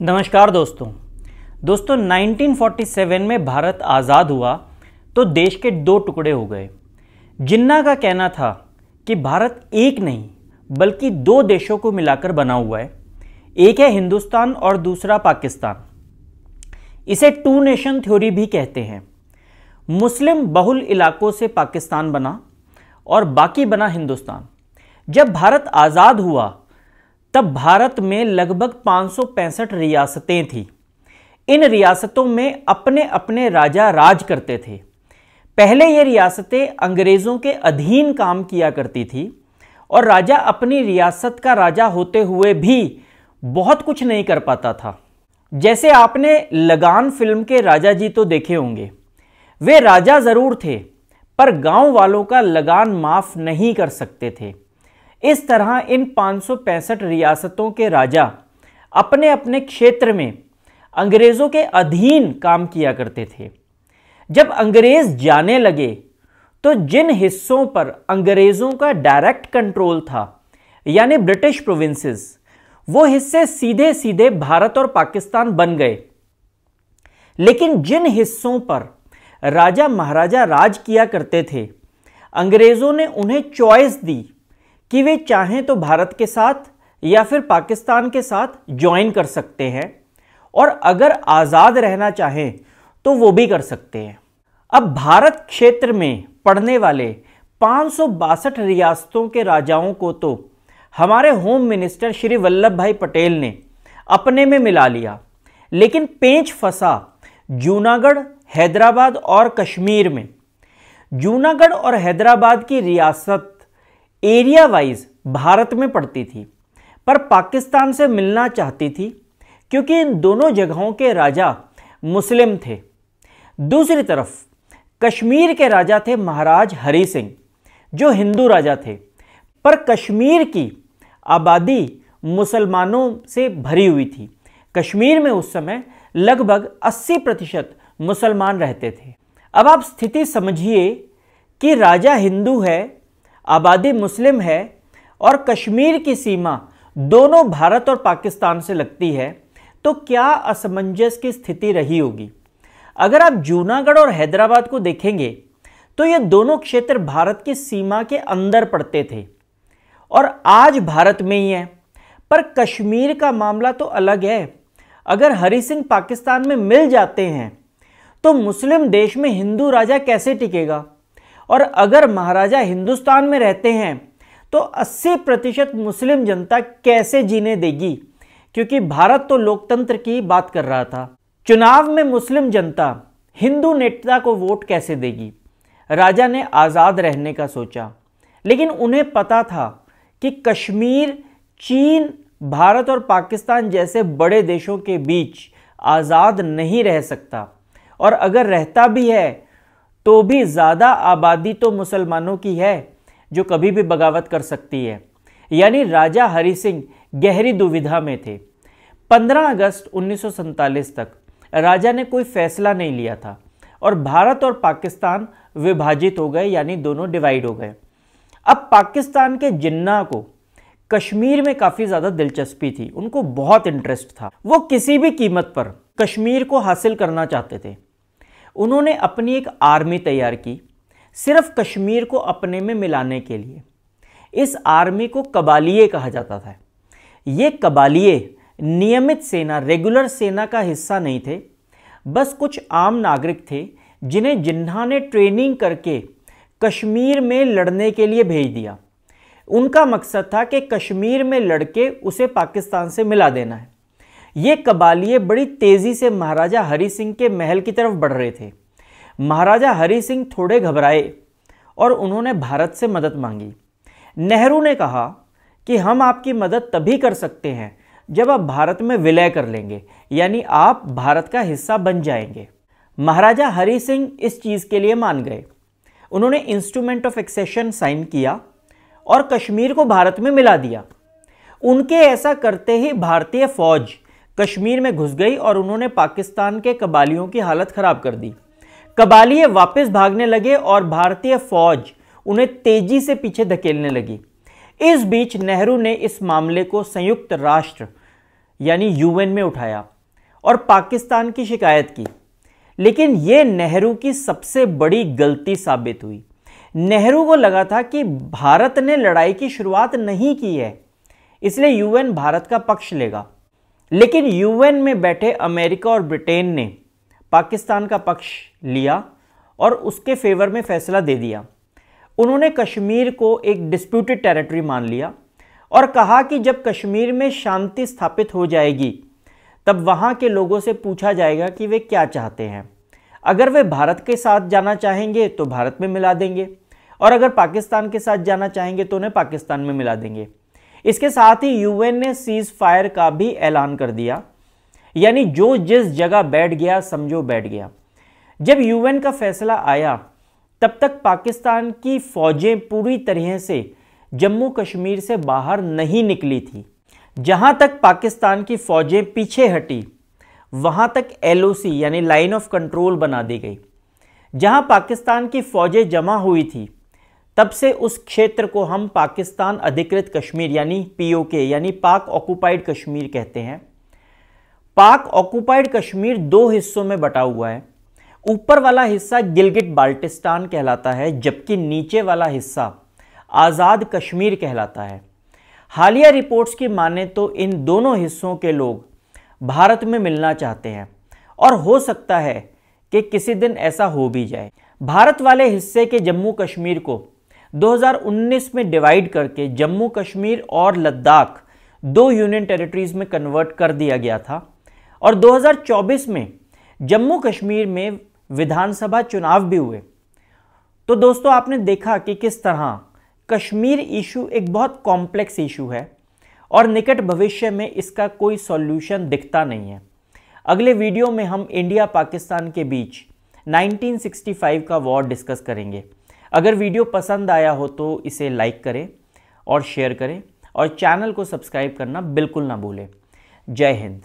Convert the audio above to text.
नमस्कार दोस्तों 1947 में भारत आज़ाद हुआ तो देश के दो टुकड़े हो गए। जिन्ना का कहना था कि भारत एक नहीं बल्कि दो देशों को मिलाकर बना हुआ है, एक है हिंदुस्तान और दूसरा पाकिस्तान। इसे टू नेशन थ्योरी भी कहते हैं। मुस्लिम बहुल इलाकों से पाकिस्तान बना और बाकी बना हिंदुस्तान। जब भारत आज़ाद हुआ तब भारत में लगभग 565 रियासतें थीं। इन रियासतों में अपने अपने राजा राज करते थे। पहले ये रियासतें अंग्रेज़ों के अधीन काम किया करती थी और राजा अपनी रियासत का राजा होते हुए भी बहुत कुछ नहीं कर पाता था। जैसे आपने लगान फिल्म के राजा जी तो देखे होंगे, वे राजा ज़रूर थे पर गांव वालों का लगान माफ़ नहीं कर सकते थे। इस तरह इन 565 रियासतों के राजा अपने अपने क्षेत्र में अंग्रेज़ों के अधीन काम किया करते थे। जब अंग्रेज़ जाने लगे तो जिन हिस्सों पर अंग्रेज़ों का डायरेक्ट कंट्रोल था यानी ब्रिटिश प्रोविंसेस, वो हिस्से सीधे सीधे भारत और पाकिस्तान बन गए। लेकिन जिन हिस्सों पर राजा महाराजा राज किया करते थे, अंग्रेज़ों ने उन्हें चॉइस दी कि वे चाहें तो भारत के साथ या फिर पाकिस्तान के साथ ज्वाइन कर सकते हैं और अगर आज़ाद रहना चाहें तो वो भी कर सकते हैं। अब भारत क्षेत्र में पड़ने वाले 562 रियासतों के राजाओं को तो हमारे होम मिनिस्टर श्री वल्लभ भाई पटेल ने अपने में मिला लिया, लेकिन पेंच फंसा जूनागढ़, हैदराबाद और कश्मीर में। जूनागढ़ और हैदराबाद की रियासत एरिया वाइज भारत में पड़ती थी पर पाकिस्तान से मिलना चाहती थी क्योंकि इन दोनों जगहों के राजा मुस्लिम थे। दूसरी तरफ कश्मीर के राजा थे महाराज हरि सिंह, जो हिंदू राजा थे, पर कश्मीर की आबादी मुसलमानों से भरी हुई थी। कश्मीर में उस समय लगभग 80% मुसलमान रहते थे। अब आप स्थिति समझिए कि राजा हिंदू है, आबादी मुस्लिम है और कश्मीर की सीमा दोनों भारत और पाकिस्तान से लगती है, तो क्या असमंजस की स्थिति रही होगी। अगर आप जूनागढ़ और हैदराबाद को देखेंगे तो ये दोनों क्षेत्र भारत की सीमा के अंदर पड़ते थे और आज भारत में ही है, पर कश्मीर का मामला तो अलग है। अगर हरि सिंह पाकिस्तान में मिल जाते हैं तो मुस्लिम देश में हिंदू राजा कैसे टिकेगा, और अगर महाराजा हिंदुस्तान में रहते हैं तो 80% मुस्लिम जनता कैसे जीने देगी, क्योंकि भारत तो लोकतंत्र की बात कर रहा था। चुनाव में मुस्लिम जनता हिंदू नेता को वोट कैसे देगी। राजा ने आज़ाद रहने का सोचा, लेकिन उन्हें पता था कि कश्मीर चीन, भारत और पाकिस्तान जैसे बड़े देशों के बीच आज़ाद नहीं रह सकता, और अगर रहता भी है तो भी ज़्यादा आबादी तो मुसलमानों की है जो कभी भी बगावत कर सकती है। यानी राजा हरि सिंह गहरी दुविधा में थे। 15 अगस्त 1947 तक राजा ने कोई फैसला नहीं लिया था और भारत और पाकिस्तान विभाजित हो गए, यानी दोनों डिवाइड हो गए। अब पाकिस्तान के जिन्ना को कश्मीर में काफ़ी ज़्यादा दिलचस्पी थी, उनको बहुत इंटरेस्ट था। वो किसी भी कीमत पर कश्मीर को हासिल करना चाहते थे। उन्होंने अपनी एक आर्मी तैयार की सिर्फ कश्मीर को अपने में मिलाने के लिए। इस आर्मी को कबालिये कहा जाता था। ये कबालिये नियमित सेना, रेगुलर सेना का हिस्सा नहीं थे, बस कुछ आम नागरिक थे जिन्हें जिन्ना ने ट्रेनिंग करके कश्मीर में लड़ने के लिए भेज दिया। उनका मकसद था कि कश्मीर में लड़के उसे पाकिस्तान से मिला देना है। ये कबालिये बड़ी तेज़ी से महाराजा हरि सिंह के महल की तरफ बढ़ रहे थे। महाराजा हरि सिंह थोड़े घबराए और उन्होंने भारत से मदद मांगी। नेहरू ने कहा कि हम आपकी मदद तभी कर सकते हैं जब आप भारत में विलय कर लेंगे, यानी आप भारत का हिस्सा बन जाएंगे। महाराजा हरि सिंह इस चीज़ के लिए मान गए। उन्होंने इंस्ट्रूमेंट ऑफ एक्सेशन साइन किया और कश्मीर को भारत में मिला दिया। उनके ऐसा करते ही भारतीय फौज कश्मीर में घुस गई और उन्होंने पाकिस्तान के कबालियों की हालत खराब कर दी। कबालिये वापस भागने लगे और भारतीय फौज उन्हें तेजी से पीछे धकेलने लगी। इस बीच नेहरू ने इस मामले को संयुक्त राष्ट्र यानी यूएन में उठाया और पाकिस्तान की शिकायत की। लेकिन यह नेहरू की सबसे बड़ी गलती साबित हुई। नेहरू को लगा था कि भारत ने लड़ाई की शुरुआत नहीं की है, इसलिए यूएन भारत का पक्ष लेगा। लेकिन यूएन में बैठे अमेरिका और ब्रिटेन ने पाकिस्तान का पक्ष लिया और उसके फेवर में फैसला दे दिया। उन्होंने कश्मीर को एक डिस्प्यूटेड टेरिटरी मान लिया और कहा कि जब कश्मीर में शांति स्थापित हो जाएगी तब वहां के लोगों से पूछा जाएगा कि वे क्या चाहते हैं। अगर वे भारत के साथ जाना चाहेंगे तो भारत में मिला देंगे, और अगर पाकिस्तान के साथ जाना चाहेंगे तो उन्हें पाकिस्तान में मिला देंगे। इसके साथ ही यूएन ने सीज फायर का भी ऐलान कर दिया, यानी जो जिस जगह बैठ गया समझो बैठ गया। जब यूएन का फैसला आया तब तक पाकिस्तान की फौजें पूरी तरह से जम्मू कश्मीर से बाहर नहीं निकली थी। जहां तक पाकिस्तान की फौजें पीछे हटी वहां तक एलओसी यानी लाइन ऑफ कंट्रोल बना दी गई। जहां पाकिस्तान की फौजें जमा हुई थी तब से उस क्षेत्र को हम पाकिस्तान अधिकृत कश्मीर यानी पीओके यानी पाक ऑक्युपाइड कश्मीर कहते हैं। पाक ऑक्युपाइड कश्मीर दो हिस्सों में बटा हुआ है। ऊपर वाला हिस्सा गिलगिट बाल्टिस्तान कहलाता है, जबकि नीचे वाला हिस्सा आज़ाद कश्मीर कहलाता है। हालिया रिपोर्ट्स की माने तो इन दोनों हिस्सों के लोग भारत में मिलना चाहते हैं और हो सकता है कि किसी दिन ऐसा हो भी जाए। भारत वाले हिस्से के जम्मू कश्मीर को 2019 में डिवाइड करके जम्मू कश्मीर और लद्दाख दो यूनियन टेरिटरीज में कन्वर्ट कर दिया गया था, और 2024 में जम्मू कश्मीर में विधानसभा चुनाव भी हुए। तो दोस्तों, आपने देखा कि किस तरह कश्मीर इशू एक बहुत कॉम्प्लेक्स इशू है और निकट भविष्य में इसका कोई सॉल्यूशन दिखता नहीं है। अगले वीडियो में हम इंडिया पाकिस्तान के बीच 1965 का वॉर डिस्कस करेंगे। अगर वीडियो पसंद आया हो तो इसे लाइक करें और शेयर करें, और चैनल को सब्सक्राइब करना बिल्कुल ना भूलें। जय हिंद।